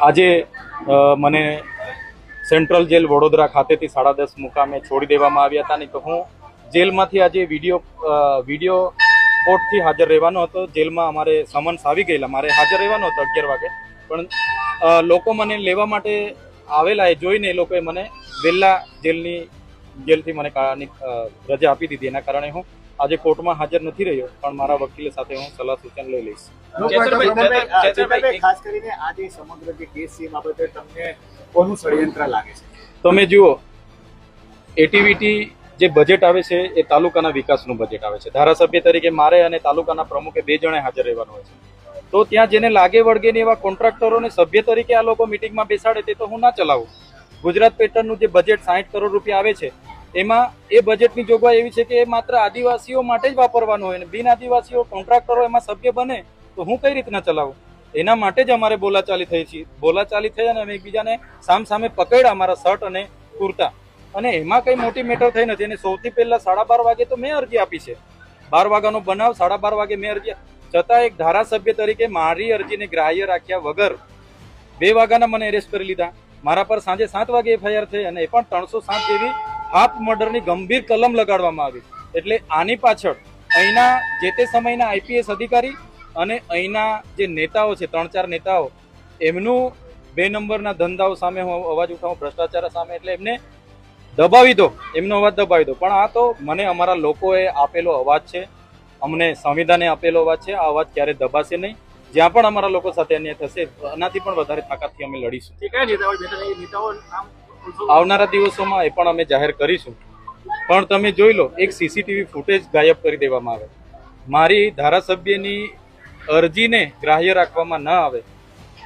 આજે મને central jail Vadodara ખાતેથી 10:30 મુકામે છોડી દેવામાં આવ્યા હતા. નહીં તો હું જેલમાંથી આજે વિડીયો કોર્ટથી હાજર રહેવાનો હતો. જેલમાં અમારે સમન્સ આવી ગયેલા, મારે હાજર રહેવાનો હતો 11 વાગે, પણ લોકો મને લેવા માટે આવેલા એ જોઈને એ લોકોએ મને વહેલા જેલથી મને રજા આપી દીધી. એના કારણે હું આજે કોર્ટમાં હાજર નથી રહ્યો, પણ મારા વકીલ સાથે હું સલાહ સૂચન લઈ લઈશ. ખાસ કરીને આજે સમગ્ર જે કેસ છે એ બાબતે તમને કોનું ષડયંત્ર લાગે છે? તમે જુઓ, એટીવીટી જે બજેટ આવે છે એ તાલુકાના વિકાસનું બજેટ આવે છે. ધારાસભ્ય તરીકે મારે અને તાલુકાના પ્રમુખે 2 જણે હાજર રહેવાનું હોય છે. તો ત્યાં જેને લાગે વળગે ને એવા કોન્ટ્રાક્ટરોને સભ્ય તરીકે આ લોકો મિટિંગમાં બેસાડે તે તો હું ના ચલાવું. ગુજરાત પેટર્નનું જે બજેટ 60 કરોડ રૂપિયા આવે છે, એમાં એ બજેટની જોગવાઈ એવી છે કે એ માત્ર આદિવાસીઓ માટે જ વાપરવાનું હોય, અને બિન આદિવાસીઓ કોન્ટ્રાક્ટરો એમાં સભ્ય બને તો હું કઈ રીતના ચલાવું? એના માટે જ અમારે બોલાચાલી થઈ અને અમે એકબીજાને સામે પકડ્યા, અમારા શર્ટ અને કુર્તા, અને એમાં કઈ મોટી મેટર થઈ નથી. અને સૌથી પહેલા 12:30 વાગે તો મેં અરજી આપી છે. 12 વાગ્યાનો બનાવ, 12:30 વાગે મેં અરજી, છતાં એક ધારાસભ્ય તરીકે મારી અરજીને ગ્રાહ્ય રાખ્યા વગર 2 વાગ્યાના મને એરેસ્ટ કરી લીધા. મારા પર સાંજે 7 વાગે FIR થઈ, અને એ પણ 307 જેવી હાફ મર્ડરની ગંભીર કલમ લગાડવામાં આવી. એટલે આની પાછળ અહીંના જે તે સમયના IPS અધિકારી અને અહીંના જે નેતાઓ છે, 3-4 નેતાઓ, એમનું 2 નંબરના ધંધાઓ સામે હું અવાજ ઉઠાવું, ભ્રષ્ટાચાર સામે, એટલે એમને દબાવી દો, એમનો અવાજ દબાવી દો. પણ આ તો મને અમારા લોકોએ આપેલો અવાજ છે, અમને સંવિધાને આપેલો અવાજ છે. આ અવાજ ક્યારે દબાશે નહીં. જ્યાં પણ અમારા લોકો સાથે અન્યાય થશે, એનાથી પણ વધારે તાકાતથી અમે લડીશું. આવનારા દિવસોમાં એ પણ અમે જાહેર કરીશું. પણ તમે જોઈ લો, એક CCTV ફૂટેજ ગાયબ કરી દેવામાં આવે, મારી ધારાસભ્યની અરજીને ગ્રાહ્ય રાખવામાં ન આવે,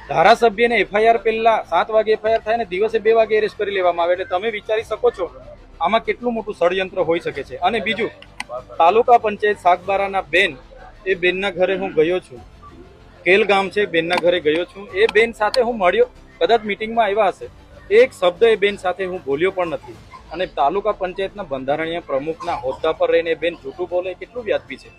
ધારાસભ્યને FIR પહેલા 7 વાગે FIR થાય ને દિવસે 2 વાગે એરેસ્ટ કરી લેવામાં આવે. એટલે તમે વિચારી શકો છો આમાં કેટલું મોટું ષડયંત્ર હોઈ શકે છે. અને બીજું, તાલુકા પંચાયત સાગબારાના બેન, એ બેનના ઘરે હું ગયો છું. કેલ ગામ છે, બેનના ઘરે ગયો છું. એ બેન સાથે હું મળ્યો, કદાચ મિટિંગમાં આવ્યા હશે, એક શબ્દ એ બેન સાથે હું બોલ્યો પણ નથી. અને તાલુકા પંચાયતના બંધારણીય પ્રમુખના હોદ્દા પર રહીને બેન જૂઠું બોલે, કેટલું વ્યાજબી છે?